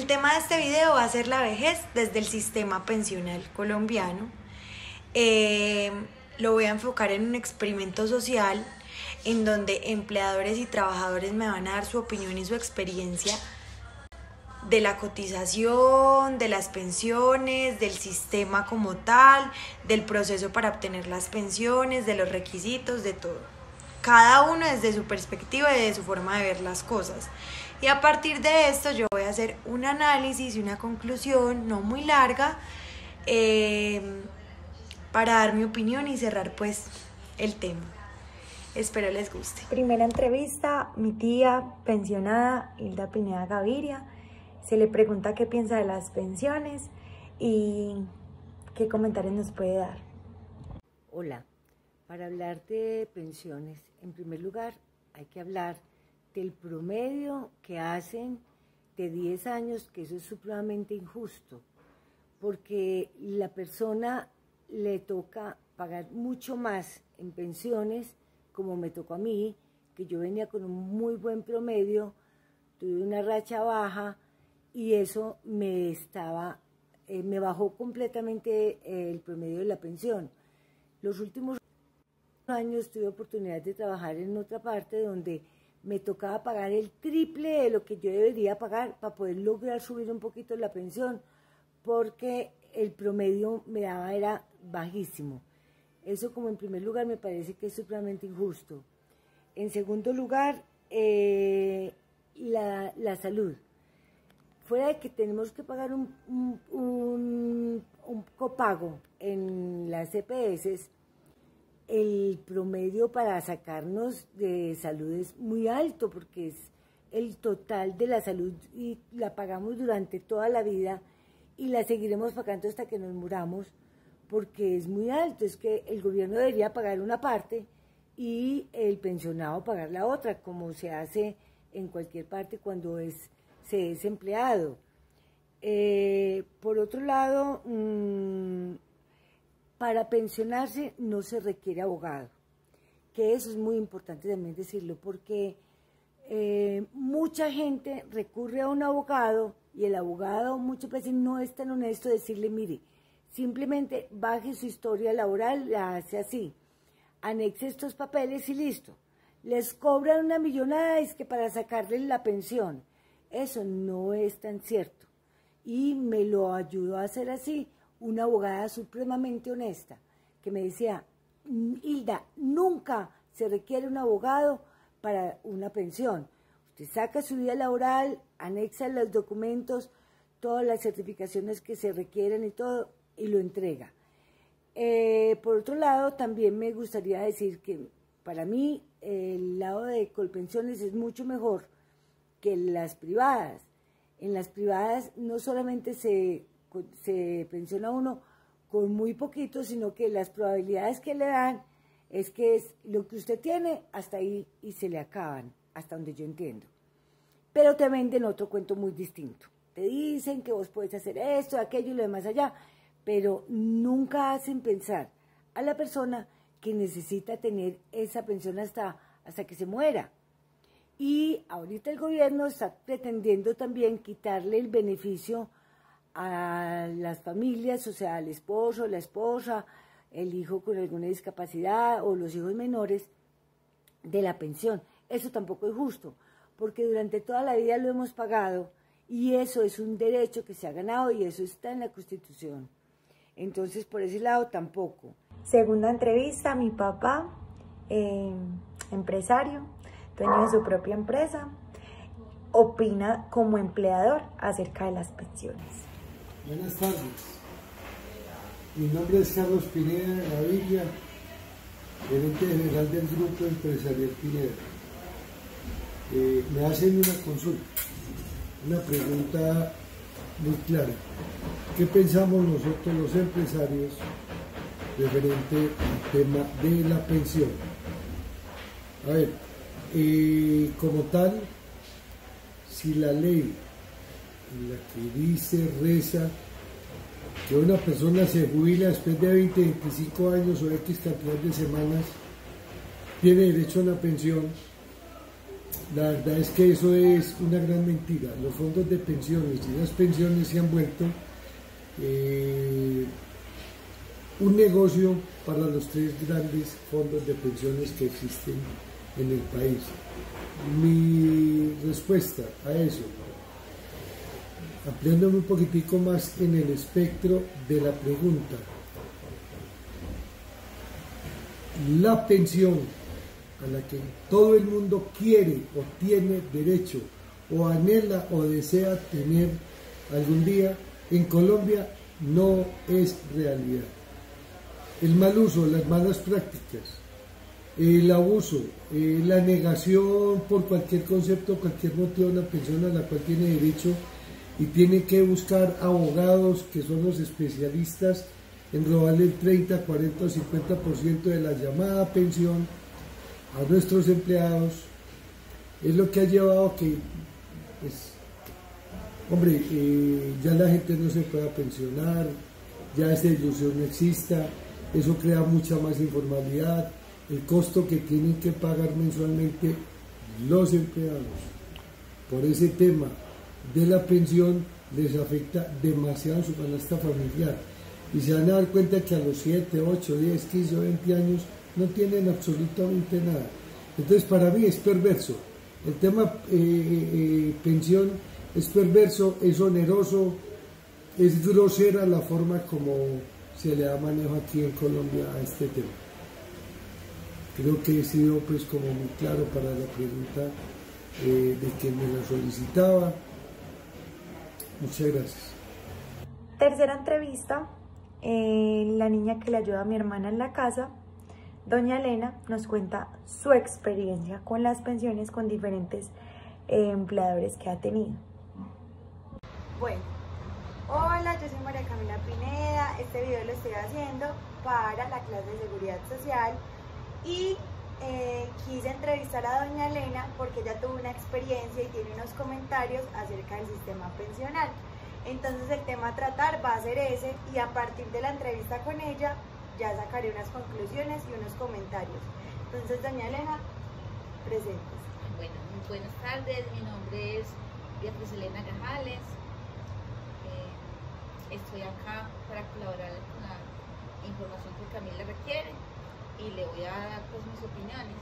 El tema de este video va a ser la vejez desde el sistema pensional colombiano. Lo voy a enfocar en un experimento social en donde empleadores y trabajadores me van a dar su opinión y su experiencia de la cotización, de las pensiones, del sistema como tal, del proceso para obtener las pensiones, de los requisitos, de todo. Cada uno desde su perspectiva y de su forma de ver las cosas. Y a partir de esto yo voy a hacer un análisis y una conclusión no muy larga para dar mi opinión y cerrar pues el tema. Espero les guste. Primera entrevista, mi tía pensionada Hilda Pineda Gaviria. Se le pregunta qué piensa de las pensiones y qué comentarios nos puede dar. Hola, para hablar de pensiones, en primer lugar hay que hablar del promedio que hacen de 10 años, que eso es supremamente injusto, porque la persona le toca pagar mucho más en pensiones, como me tocó a mí, que yo venía con un muy buen promedio, tuve una racha baja, y eso me bajó completamente el promedio de la pensión. Los últimos años tuve oportunidad de trabajar en otra parte donde me tocaba pagar el triple de lo que yo debería pagar para poder lograr subir un poquito la pensión, porque el promedio era bajísimo. Eso, como en primer lugar, me parece que es supremamente injusto. En segundo lugar, la salud. Fuera de que tenemos que pagar un copago en las EPS, el promedio para sacarnos de salud es muy alto, porque es el total de la salud y la pagamos durante toda la vida y la seguiremos pagando hasta que nos muramos, porque es muy alto. Es que el gobierno debería pagar una parte y el pensionado pagar la otra, como se hace en cualquier parte cuando se es empleado. Por otro lado, para pensionarse no se requiere abogado, que eso es muy importante también decirlo, porque mucha gente recurre a un abogado y el abogado muchas veces no es tan honesto decirle, mire, simplemente baje su historia laboral, la hace así, anexe estos papeles y listo. Les cobran una millonada, es que para sacarles la pensión. Eso no es tan cierto. Y me lo ayudó a hacer así una abogada supremamente honesta, que me decía, Hilda, nunca se requiere un abogado para una pensión. Usted saca su vida laboral, anexa los documentos, todas las certificaciones que se requieren y todo, y lo entrega. Por otro lado, también me gustaría decir que para mí el lado de Colpensiones es mucho mejor que las privadas. En las privadas no solamente se pensiona uno con muy poquito, sino que las probabilidades que le dan es que es lo que usted tiene hasta ahí y se le acaban, hasta donde yo entiendo. Pero te venden otro cuento muy distinto. Te dicen que vos puedes hacer esto, aquello y lo demás allá, pero nunca hacen pensar a la persona que necesita tener esa pensión hasta que se muera. Y ahorita el gobierno está pretendiendo también quitarle el beneficio a las familias, o sea, al esposo, la esposa, el hijo con alguna discapacidad o los hijos menores de la pensión. Eso tampoco es justo, porque durante toda la vida lo hemos pagado y eso es un derecho que se ha ganado y eso está en la Constitución. Entonces, por ese lado tampoco. Segunda entrevista, mi papá, empresario, dueño de su propia empresa, opina como empleador acerca de las pensiones. Buenas tardes. Mi nombre es Carlos Pineda Gaviria, gerente general del Grupo Empresarial Pineda. Me hacen una consulta, una pregunta muy clara. ¿Qué pensamos nosotros los empresarios referente al tema de la pensión? A ver, como tal, si la ley en la que dice, reza, que una persona se jubila después de 20, 25 años o X cantidad de semanas, tiene derecho a una pensión, La verdad es que eso es una gran mentira. Los fondos de pensiones y las pensiones se han vuelto un negocio para los tres grandes fondos de pensiones que existen en el país. Mi respuesta a eso, ampliándome un poquitico más en el espectro de la pregunta, la pensión a la que todo el mundo quiere o tiene derecho o anhela o desea tener algún día, en Colombia no es realidad. El mal uso, las malas prácticas, el abuso, la negación por cualquier concepto, cualquier motivo de una pensión a la cual tiene derecho y tiene que buscar abogados que son los especialistas en robarle el 30, 40 o 50% de la llamada pensión a nuestros empleados, es lo que ha llevado a que, pues, hombre, ya la gente no se pueda pensionar, ya esa ilusión no exista, eso crea mucha más informalidad, el costo que tienen que pagar mensualmente los empleados por ese tema de la pensión les afecta demasiado su canasta familiar y se van a dar cuenta que a los 7, 8, 10, 15 o 20 años no tienen absolutamente nada. Entonces para mí es perverso, el tema pensión es perverso, es oneroso, es grosera la forma como se le da manejo aquí en Colombia a este tema. Creo que he sido pues como muy claro para la pregunta de quien me la solicitaba. Muchas gracias. Tercera entrevista, la niña que le ayuda a mi hermana en la casa, doña Elena, nos cuenta su experiencia con las pensiones con diferentes empleadores que ha tenido. Bueno, hola, yo soy María Camila Pineda, este video lo estoy haciendo para la clase de seguridad social y quise entrevistar a doña Elena porque ella tuvo una experiencia y tiene unos comentarios acerca del sistema pensional. Entonces el tema a tratar va a ser ese y a partir de la entrevista con ella ya sacaré unas conclusiones y unos comentarios. Entonces, doña Elena, presentes. Bueno, muy buenas tardes, mi nombre es Beatriz Elena Grajales. Estoy acá para colaborar con la información que Camila requiere y le voy a dar pues mis opiniones.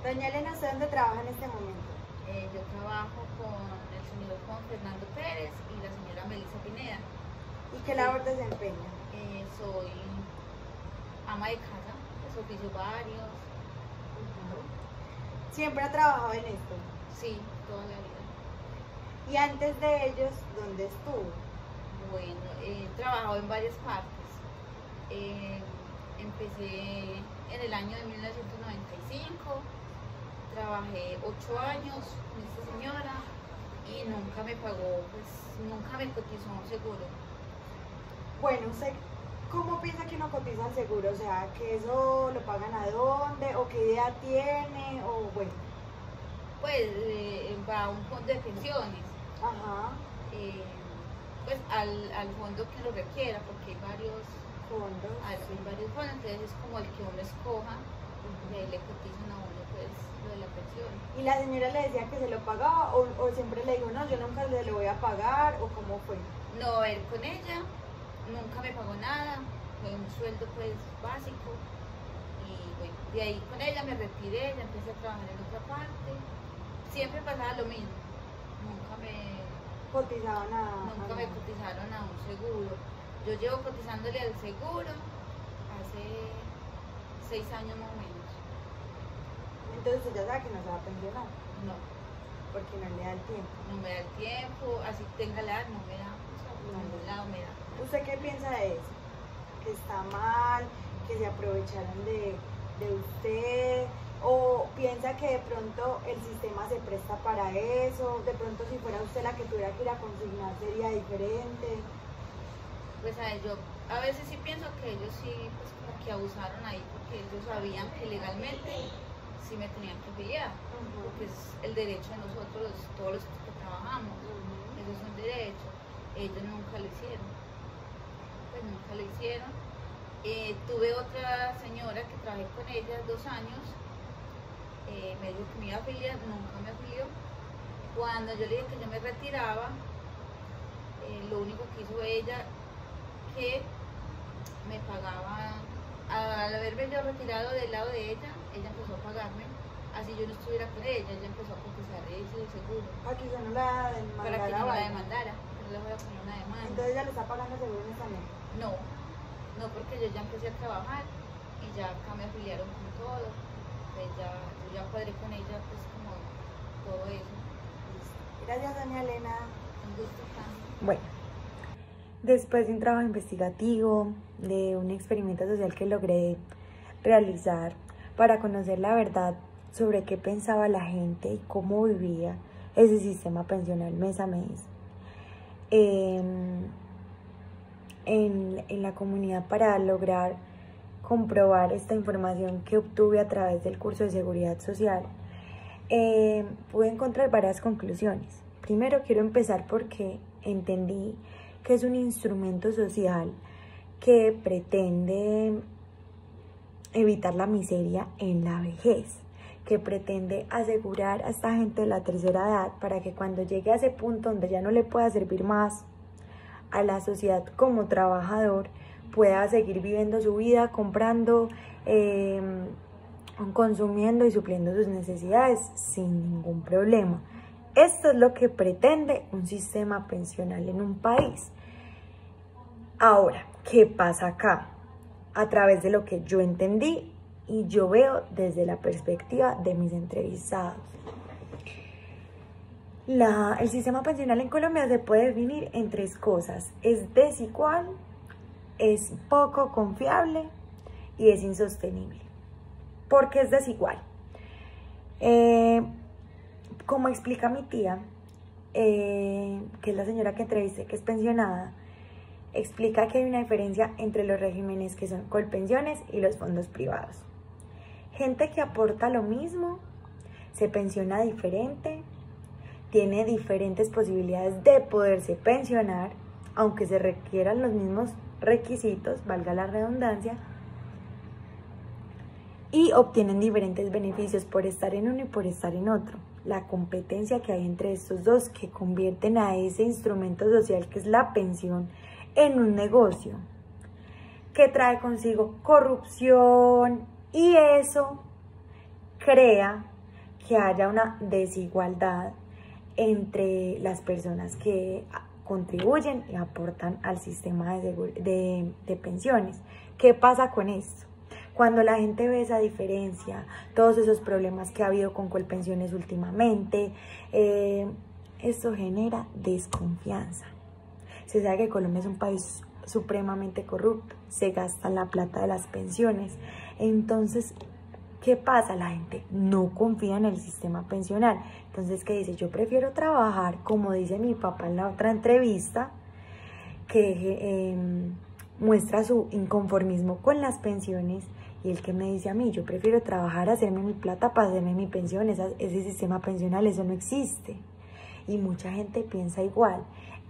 Doña Elena, ¿usted dónde trabaja en este momento? Yo trabajo con el señor Juan Fernando Pérez y la señora Melissa Pineda. ¿Y qué labor desempeña? Soy ama de casa, pues oficio varios. ¿Siempre ha trabajado en esto? Sí, toda la vida. ¿Y antes de ellos, dónde estuvo? Bueno, he trabajado en varias partes. Empecé en el año de 1995, trabajé 8 años con esta señora y nunca me pagó, pues nunca me cotizó un seguro. Bueno, ¿usted cómo piensa que uno cotiza al seguro? O sea, ¿que eso lo pagan a dónde? ¿O qué idea tiene? O bueno. Pues va a un fondo de pensiones. Ajá. Pues al fondo que lo requiera, porque hay varios fondos. Hay varios fondos, entonces es como el que uno escoja, y ahí le cotizan a uno pues lo de la pensión. ¿Y la señora le decía que se lo pagaba o siempre le dijo, no, yo nunca le lo voy a pagar, o cómo fue? No, él con ella nunca me pagó nada, fue un sueldo pues básico y bueno, de ahí con ella me retiré, ya empecé a trabajar en otra parte, siempre pasaba lo mismo, nunca me cotizaron me cotizaron a un seguro. Yo llevo cotizándole al seguro hace 6 años más o menos. Entonces usted ya sabe que no se va a pensionar. No. Porque no le da el tiempo. No me da el tiempo, así tenga la edad, no me da, o sea, por ningún lado me da. ¿Usted qué piensa de eso? ¿Que está mal? ¿Que se aprovecharon de usted? ¿O piensa que de pronto el sistema se presta para eso? ¿De pronto si fuera usted la que tuviera que ir a consignar sería diferente? Pues yo a veces sí pienso que ellos sí, pues como que abusaron ahí, porque ellos sabían que legalmente sí me tenían que afiliar, porque es el derecho de nosotros, todos los que trabajamos, eso es un derecho. Ellos nunca lo hicieron, pues nunca lo hicieron. Tuve otra señora que trabajé con ella 2 años me dijo que me iba a afiliar, nunca me afilió. Cuando yo le dije que yo me retiraba, lo único que hizo ella, que me pagaba, al haberme yo retirado del lado de ella empezó a pagarme, así yo no estuviera con ella empezó a cotizar eso del seguro. Para que yo no la demandara. Para que yo no la demandara, no le voy a poner una demanda. Entonces ella le está pagando seguro en esta mes. No, no, porque yo ya empecé a trabajar y ya acá me afiliaron con todo. Entonces yo ya cuadré con ella, pues como todo eso. Gracias, doña Elena. Un gusto, Cami. Bueno, después de un trabajo investigativo, de un experimento social que logré realizar para conocer la verdad sobre qué pensaba la gente y cómo vivía ese sistema pensional mes a mes, en la comunidad, para lograr comprobar esta información que obtuve a través del curso de seguridad social, pude encontrar varias conclusiones. Primero quiero empezar porque entendí que es un instrumento social que pretende evitar la miseria en la vejez, que pretende asegurar a esta gente de la tercera edad para que cuando llegue a ese punto donde ya no le pueda servir más a la sociedad como trabajador, pueda seguir viviendo su vida, comprando, consumiendo y supliendo sus necesidades sin ningún problema. Esto es lo que pretende un sistema pensional en un país. Ahora, ¿qué pasa acá? A través de lo que yo entendí y yo veo desde la perspectiva de mis entrevistados. El sistema pensional en Colombia se puede definir en tres cosas: es desigual, es poco confiable y es insostenible. ¿Por qué es desigual? Como explica mi tía, que es la señora que entrevisté, que es pensionada, explica que hay una diferencia entre los regímenes que son Colpensiones y los fondos privados. Gente que aporta lo mismo, se pensiona diferente, tiene diferentes posibilidades de poderse pensionar, aunque se requieran los mismos requisitos, valga la redundancia, y obtienen diferentes beneficios por estar en uno y por estar en otro. La competencia que hay entre estos dos, que convierten a ese instrumento social que es la pensión en un negocio que trae consigo corrupción, y eso crea que haya una desigualdad entre las personas que contribuyen y aportan al sistema de pensiones. ¿Qué pasa con esto? Cuando la gente ve esa diferencia, todos esos problemas que ha habido con Colpensiones últimamente, esto genera desconfianza. Se sabe que Colombia es un país supremamente corrupto, se gasta la plata de las pensiones. Entonces, ¿qué pasa? La gente no confía en el sistema pensional. Entonces, ¿qué dice? Yo prefiero trabajar, como dice mi papá en la otra entrevista, que muestra su inconformismo con las pensiones, y el que me dice a mí, yo prefiero trabajar, hacerme mi plata para hacerme mi pensión. Ese sistema pensional, eso no existe. Y mucha gente piensa igual.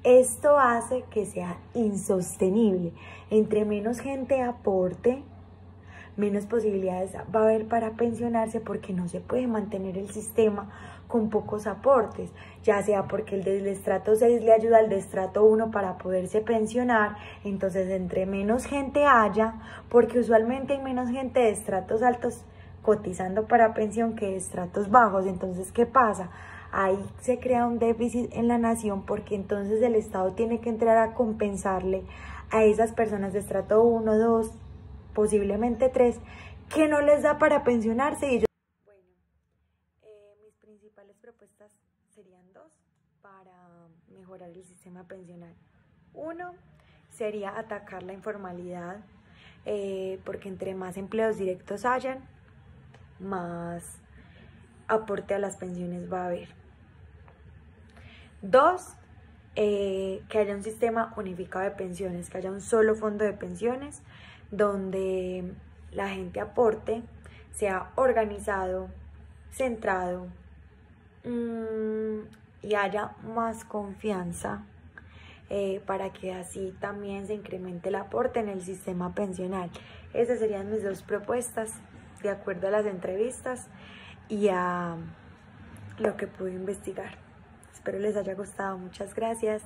Esto hace que sea insostenible. Entre menos gente aporte, menos posibilidades va a haber para pensionarse, porque no se puede mantener el sistema con pocos aportes, ya sea porque el del estrato 6 le ayuda al de estrato 1 para poderse pensionar. Entonces, entre menos gente haya, porque usualmente hay menos gente de estratos altos cotizando para pensión que de estratos bajos. Entonces, ¿qué pasa? Ahí se crea un déficit en la nación, porque entonces el Estado tiene que entrar a compensarle a esas personas de estrato 1, 2, posiblemente 3, que no les da para pensionarse. Y bueno, mis principales propuestas serían dos para mejorar el sistema pensional. Uno sería atacar la informalidad, porque entre más empleos directos hayan, más aporte a las pensiones va a haber. Dos, que haya un sistema unificado de pensiones, que haya un solo fondo de pensiones donde la gente aporte, sea organizado, centrado, y haya más confianza, para que así también se incremente el aporte en el sistema pensional. Esas serían mis dos propuestas de acuerdo a las entrevistas. y a lo que pude investigar. Espero les haya gustado. Muchas gracias.